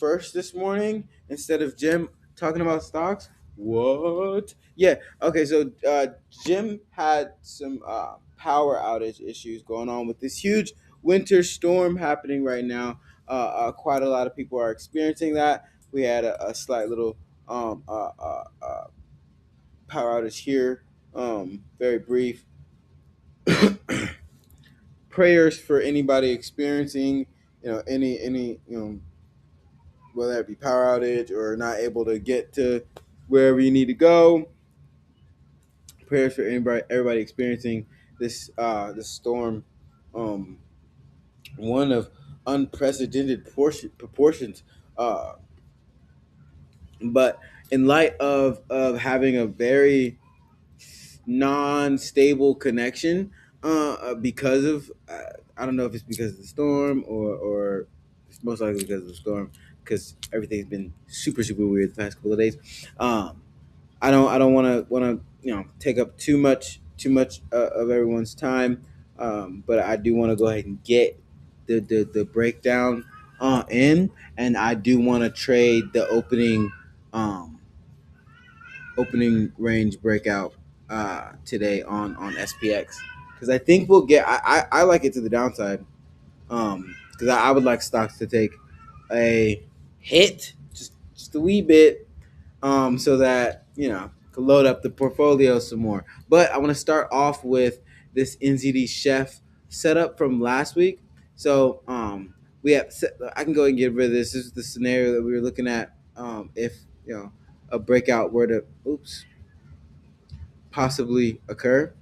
first this morning instead of Jim talking about stocks. What? Yeah. Okay. So Jim had some power outage issues going on with this huge winter storm happening right now. Quite a lot of people are experiencing that. We had a slight little um, uh, uh, uh, power outage here. Very brief. Prayers for anybody experiencing, any whether it be power outage or not able to get to wherever you need to go. Prayers for everybody experiencing this storm, um, one of unprecedented proportions. Uh, but in light of having a very non-stable connection, because of I don't know if it's because of the storm or it's most likely because of the storm because everything's been super weird the past couple of days. Um, I don't want to take up too much of everyone's time, but I do want to go ahead and get the breakdown in, and I do want to trade the um, opening range breakout today on SPX because I think we'll get. I like it to the downside because I would like stocks to take a hit just a wee bit so that could load up the portfolio some more. But I want to start off with this NZD Chef setup from last week. So we have. I can go and get rid of this. This is the scenario that we were looking at. If a breakout were to possibly occur,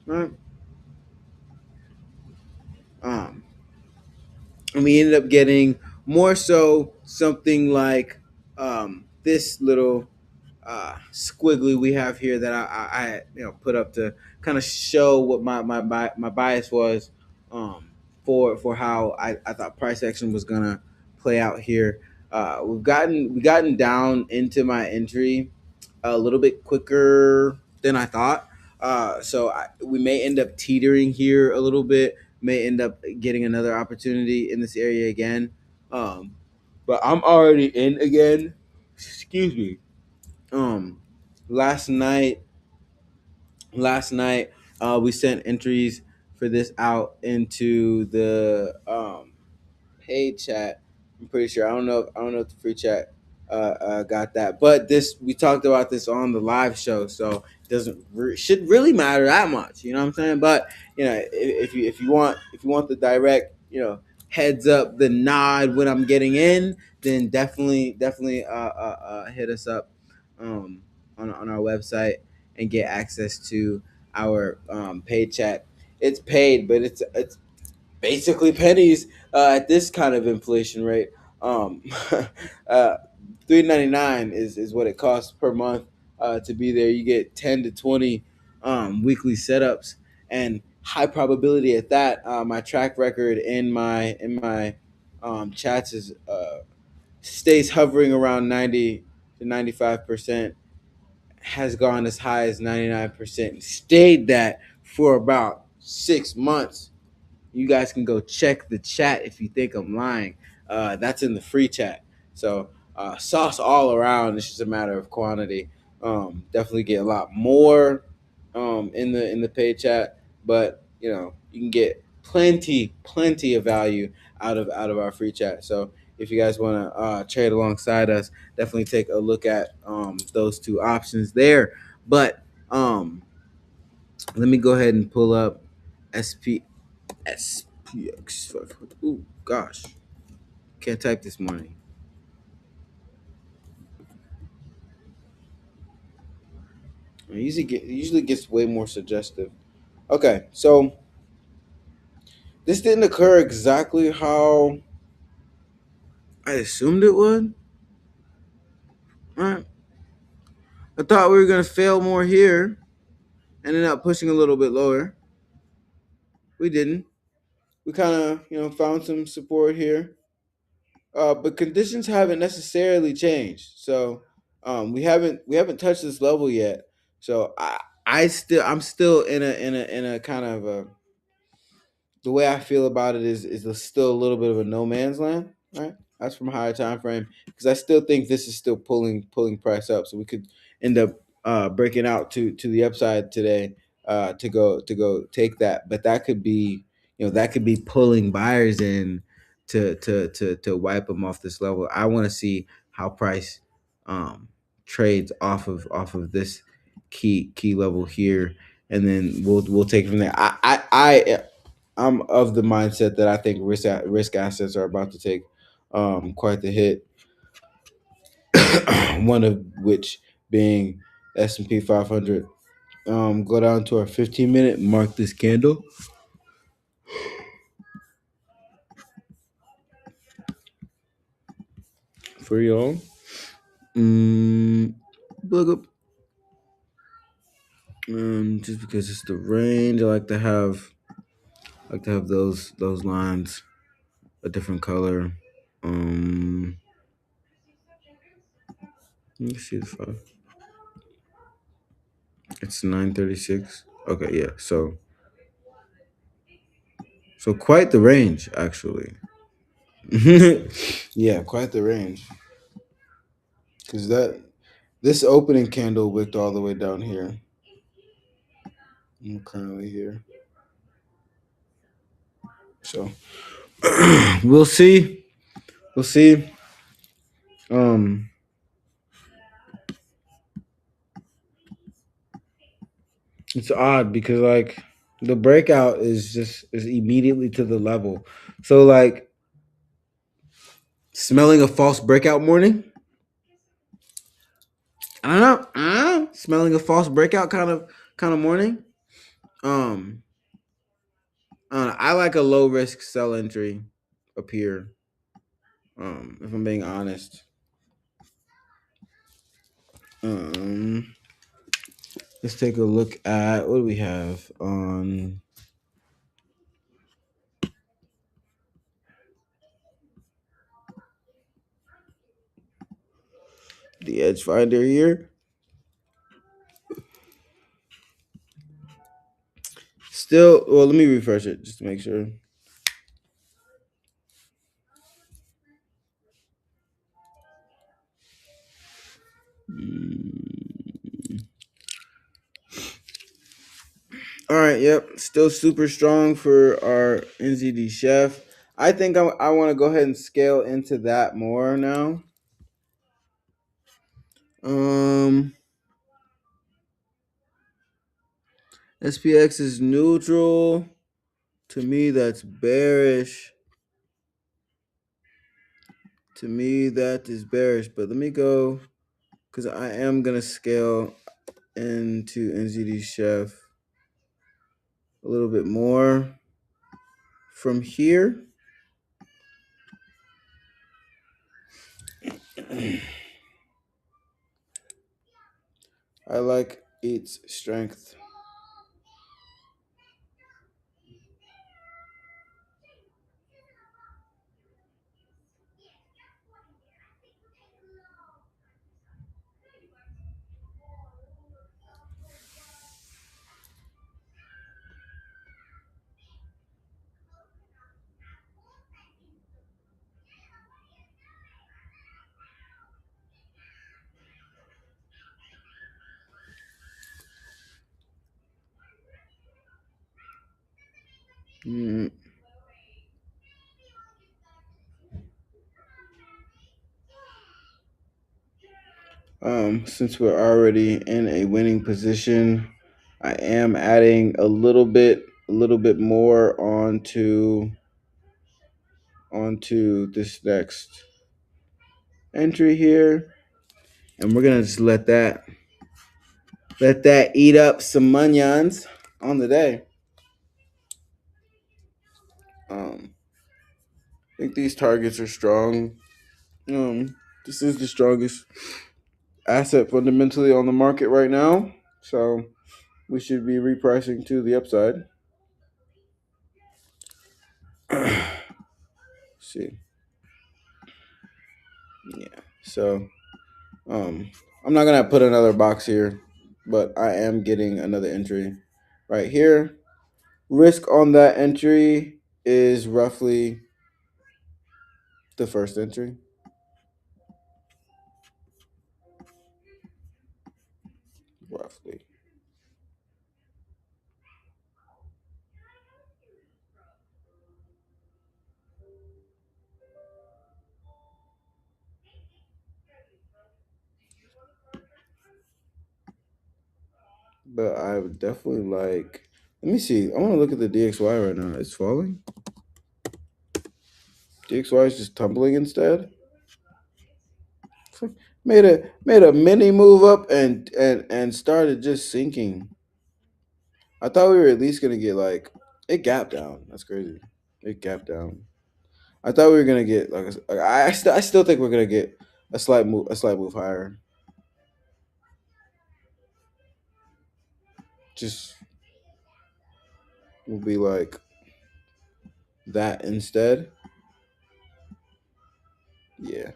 right? Um, and we ended up getting more so something like this little squiggly we have here that I put up to kind of show what my bias was for how I thought price action was gonna play out here. We gotten down into my entry a little bit quicker than I thought. We may end up teetering here a little bit. May end up getting another opportunity in this area again. Um, but I'm already in again. Excuse me. Um, last night, we sent entries for this out into the paid chat. I'm pretty sure. I don't know if the free chat got that, but this we talked about this on the live show, so it doesn't should really matter that much. You know what I'm saying? But if you want the direct heads up, the nod when I'm getting in, then definitely hit us up um, on our website and get access to our paid chat. It's paid, but it's basically pennies at this kind of inflation rate. Um, uh, $3.99 is what it costs per month to be there. You get 10 to 20 weekly setups and high probability at that. My track record in my chats is stays hovering around 90 to 95%. Has gone as high as 99%. Stayed that for about 6 months. You guys can go check the chat if you think I'm lying. That's in the free chat. So sauce all around. It's just a matter of quantity. Definitely get a lot more in the paid chat, but you can get plenty of value out of our free chat. So if you guys want to trade alongside us, definitely take a look at those two options there. But let me go ahead and pull up SP SPX. Oh gosh, can't type this morning. It usually gets way more suggestive. Okay, so this didn't occur exactly how I assumed it would. Right? I thought we were gonna fail more here, ended up pushing a little bit lower. We didn't. We kind of found some support here, but conditions haven't necessarily changed. So we haven't touched this level yet. So I'm still in a kind of the way I feel about it is still a little bit of a no man's land, right? That's from higher time frame because I still think this is still pulling price up. So we could end up breaking out to the upside today to go take that. But that could be that could be pulling buyers in to wipe them off this level. I want to see how price um, trades off of this key level here, and then we'll take it from there. I'm of the mindset that I think risk assets are about to take quite the hit. One of which being S&P 500. Go down to our 15-minute. Mark this candle for y'all. Look up. Just because it's the range, I like to have those lines a different color. Um, let me see the five. It's 9:36. Okay, yeah. So quite the range actually. Yeah, quite the range. Because this opening candle wicked all the way down here. I'm currently here. So we'll see. We'll see. Um, it's odd because like the breakout is immediately to the level. So like smelling a false breakout morning. I don't know. Smelling a false breakout kind of morning. Um, I like a low risk sell entry up here. If I'm being honest. Um, let's take a look at what do we have on the Edge Finder here. Still, well, let me refresh it just to make sure. All right, yep, still super strong for our NZD chef. I think I want to go ahead and scale into that more now. Um, SPX is neutral. To me, that's bearish. To me, that is bearish. But let me go because I am gonna scale into NZD chef a little bit more from here. I like its strength. Mm. Since we're already in a winning position, I am adding a little bit more onto this next entry here, and we're gonna just let that eat up some munions on the day. I think these targets are strong. This is the strongest asset fundamentally on the market right now, so we should be repricing to the upside. See, yeah. So, I'm not gonna put another box here, but I am getting another entry right here. Risk on that entry is roughly The first entry, roughly. But I would definitely like. Let me see. I want to look at the DXY right now. It's falling. DXY is just tumbling instead. Made a mini move up and started just sinking. I thought we were at least gonna get like it gapped down. That's crazy. It gapped down. I thought we were gonna get I still think we're gonna get a slight move higher. Just will be like that instead. Yeah.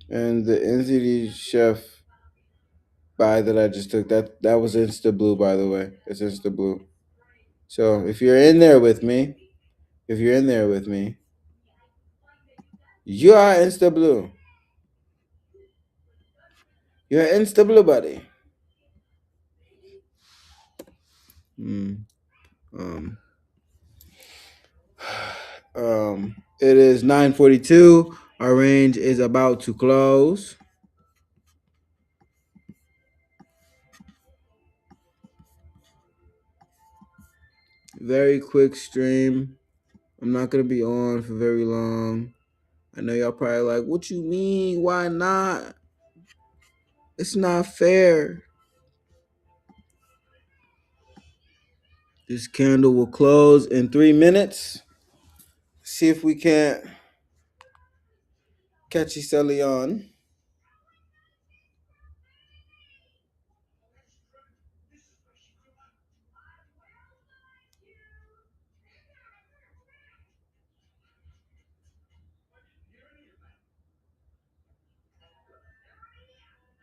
And the NZD chef buy that I just took that was Insta Blue, by the way. It's Insta Blue. So if you're in there with me, if you're in there with me, you are Insta Blue. You're Insta Blue, buddy. Mm. Um, it is 9:42. Our range is about to close. Very quick stream. I'm not gonna be on for very long. I know y'all probably like, what you mean? Why not? It's not fair. This candle will close in 3 minutes. See if we can't catch Iseli on.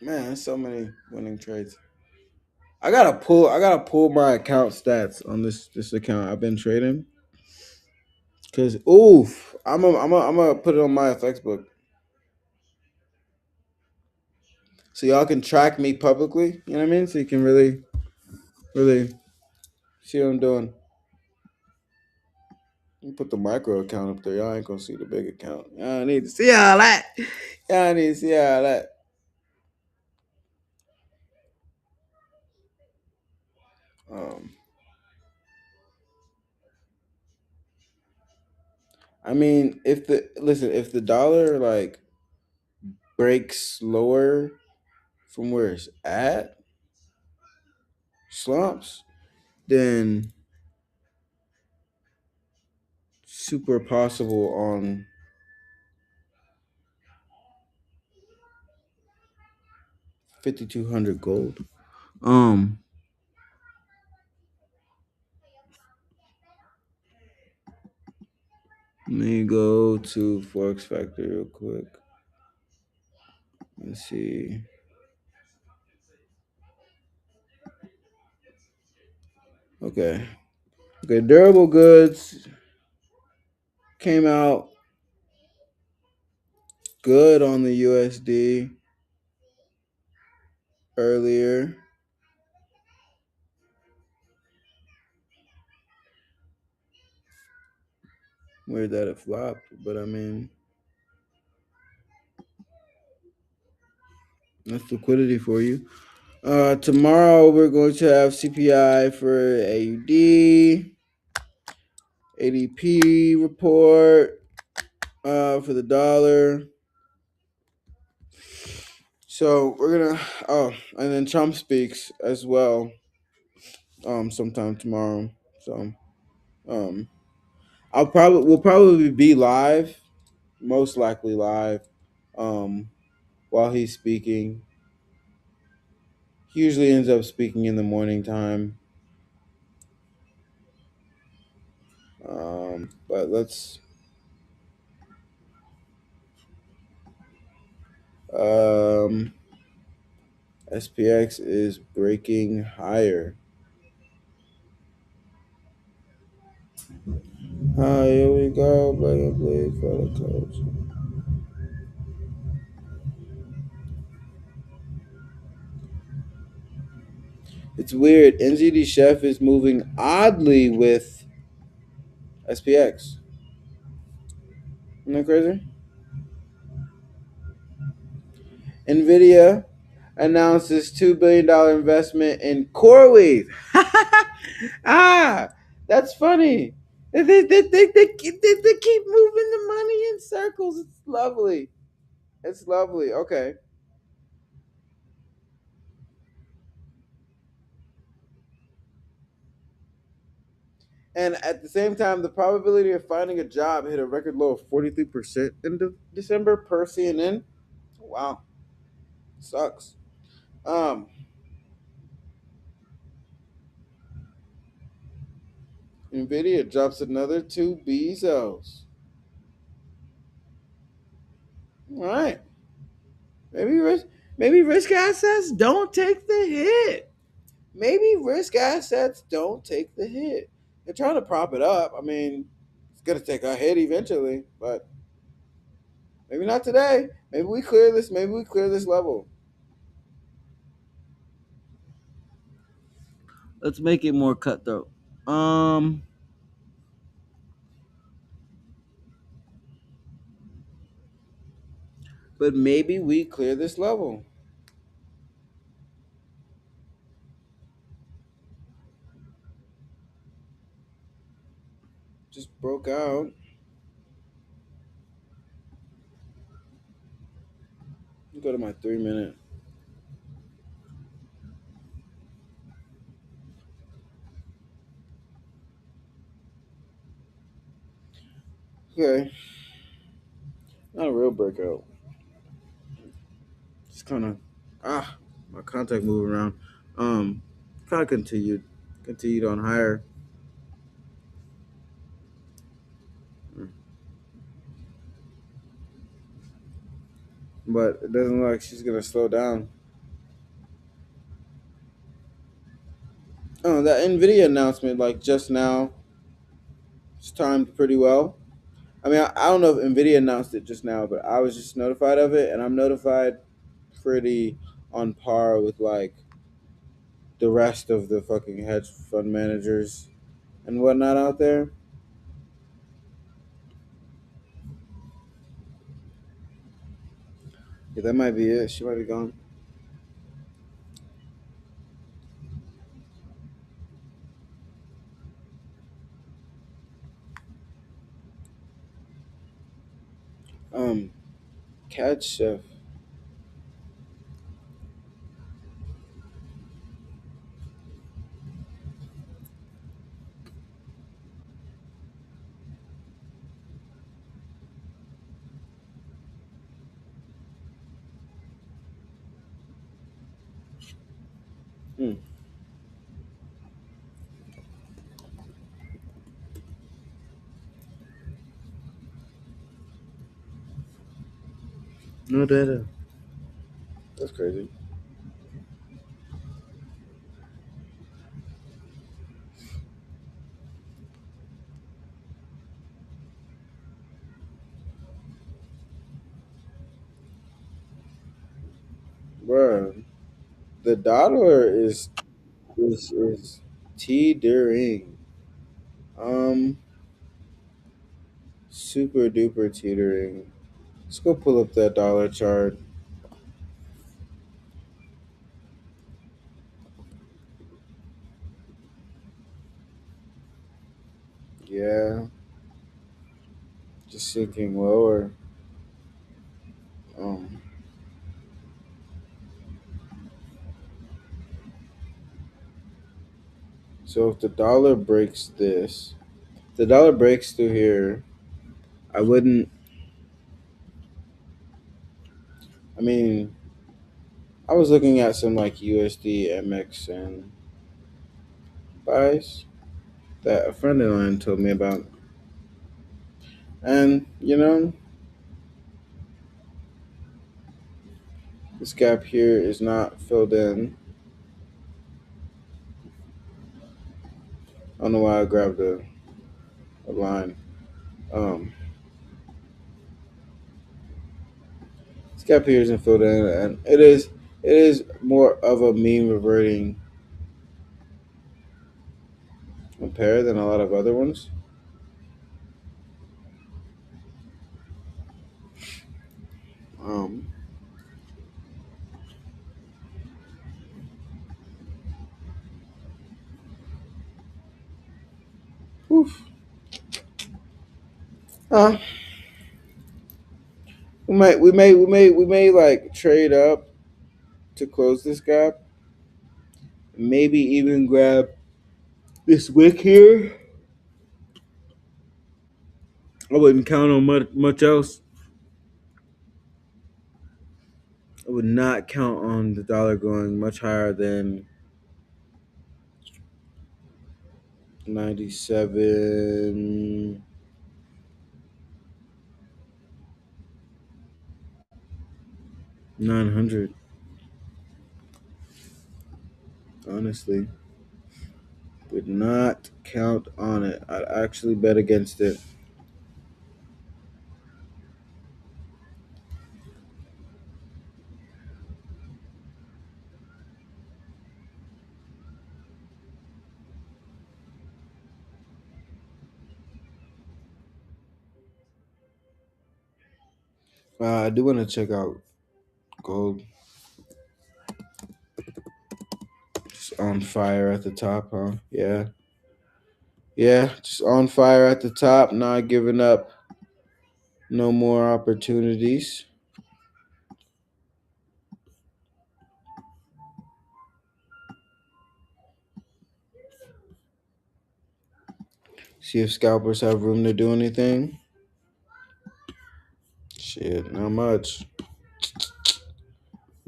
Man, there's so many winning trades. I gotta pull my account stats on this account I've been trading. Cause oof, I'm gonna put it on my FX book. So y'all can track me publicly, you know what I mean? So you can really see what I'm doing. You put the micro account up there. Y'all ain't gonna see the big account. Y'all need to see all that. Y'all need to see all that. Um, I mean, if the dollar like breaks lower from where it's at, slumps, then super possible on 5,200 gold. Um, Let me go to Forex Factory real quick. Let's see. Okay. Okay, durable goods came out good on the USD earlier. Weird that it flopped, but I mean, that's liquidity for you. Tomorrow we're going to have CPI for AUD, ADP report for the dollar. So we're gonna and then Trump speaks as well sometime tomorrow. So um we'll probably be live, most likely live, um while he's speaking. He usually ends up speaking in the morning time. But let's um SPX is breaking higher. Here we go. Black and blue for the coach. It's weird. NZD Chef is moving oddly with SPX. Isn't that crazy? NVIDIA announces $2 billion investment in CoreWeave. Ah, that's funny. They keep moving the money in circles. It's lovely. It's lovely. Okay. And at the same time, the probability of finding a job hit a record low of 43% in December per CNN. Wow. Sucks. Um, NVIDIA drops another two Bezos. All right. Maybe risk, maybe risk assets don't take the hit. Maybe risk assets don't take the hit. They're trying to prop it up. I mean, it's gonna take a hit eventually, but maybe not today. Maybe we clear this. Maybe we clear this level. Let's make it more cutthroat. Um, but maybe we clear this level. Just broke out. Go to my 3 minute. Okay, not a real breakout. Just kind of my contact moving around. Um, kind of continued on higher. But it doesn't look like she's gonna slow down. Oh, that Nvidia announcement, like just now, it's timed pretty well. I mean, I don't know if Nvidia announced it just now, but I was just notified of it, and I'm notified pretty on par with like the rest of the fucking hedge fund managers and whatnot out there. Yeah, that might be it. She might be gone. Um, Cat Chef. Hmm. No data. That's crazy. Bruh, the dollar is teetering. Um, super duper teetering. Let's go pull up that dollar chart. Yeah, just sinking lower. Um, so if the dollar breaks this, the dollar breaks through here. I wouldn't. I mean, I was looking at some like USD MX and buys that a friend of mine told me about, and this gap here is not filled in. I don't know why I grabbed a line. Um, this gap here isn't filled in, and it is more of a mean reverting pair than a lot of other ones. Um, oof. Uh, we may like trade up to close this gap. Maybe even grab this wick here. I wouldn't count on much else. I would not count on the dollar going much higher than 97 900. Honestly, would not count on it. I'd actually bet against it. I do want to check out gold. Just on fire at the top, huh? Yeah. Yeah, just on fire at the top, not giving up no more opportunities. See if scalpers have room to do anything. Shit, not much.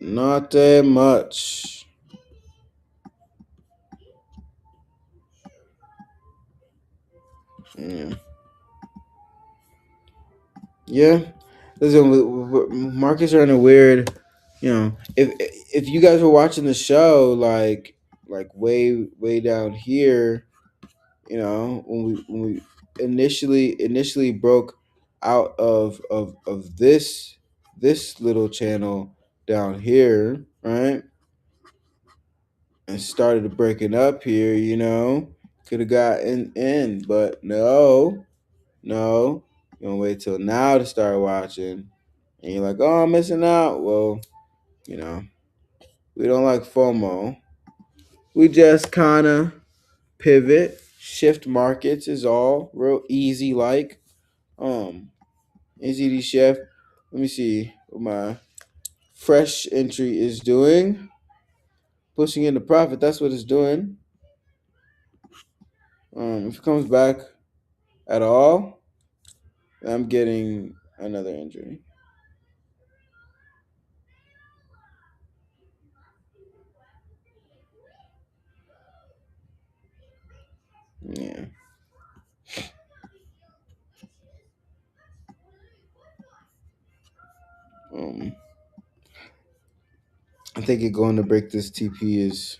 Not that much. Yeah. Yeah. Listen, markets are in a weird, if you guys were watching the show, like way down here, when we initially broke out of this little channel down here, right, and started breaking up here, could have gotten in, but no, you gonna wait till now to start watching, and you're like, oh, I'm missing out. Well, you know, we don't like FOMO. We just kind of pivot, shift markets is all real easy, like easy to shift. Let me see what my fresh entry is doing. Pushing into profit, that's what it's doing. If it comes back at all, I'm getting another entry. Yeah. Um, I think it going to break this TP is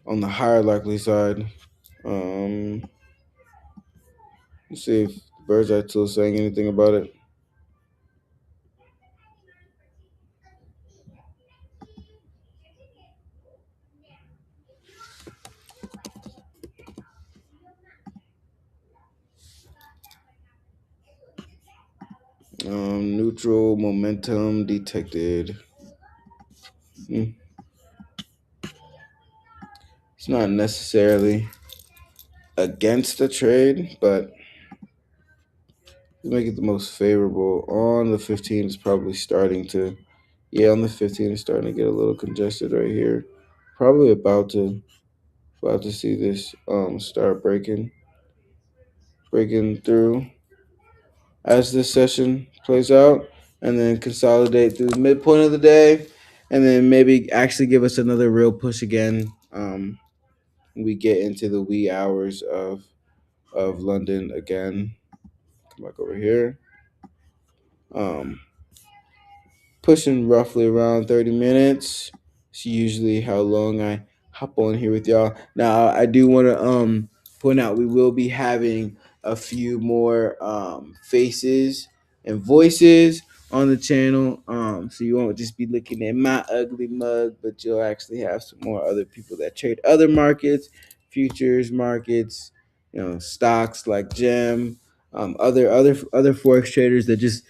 on the higher likely side. Let's see if Birds Eye Tool saying anything about it. Neutral momentum detected. It's not necessarily against the trade, but to make it the most favorable on the 15 is probably starting to, on the 15 is starting to get a little congested right here. Probably about to see this start breaking through as this session plays out, and then consolidate through the midpoint of the day, and then maybe actually give us another real push again. We get into the wee hours of London again. Come back over here. Pushing roughly around 30 minutes. It's usually how long I hop on here with y'all. Now, I do want to point out we will be having a few more faces and voices on the channel. So you won't just be looking at my ugly mug, but you'll actually have some more other people that trade other markets, futures markets, stocks like Gem, other forex traders that just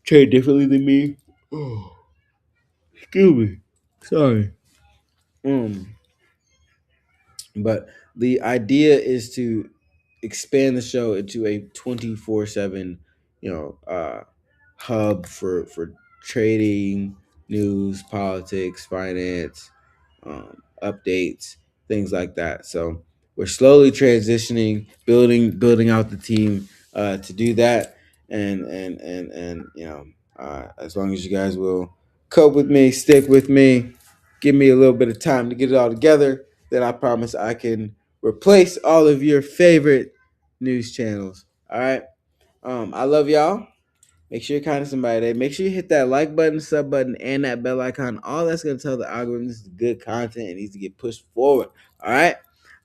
trade differently than me. Oh, excuse me. Sorry. Um, but the idea is to expand the show into a 24/7, hub for trading, news, politics, finance, updates, things like that. So we're slowly transitioning, building out the team to do that, and as long as you guys will cope with me, stick with me, give me a little bit of time to get it all together, then I promise I can replace all of your favorite news channels. All right. I love y'all. Make sure you're kind to somebody today. Make sure you hit that like button, sub button, and that bell icon. All that's going to tell the algorithm this is good content and needs to get pushed forward. All right.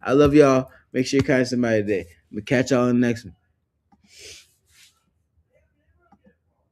I love y'all. Make sure you're kind to somebody today. I'm going to catch y'all in the next one.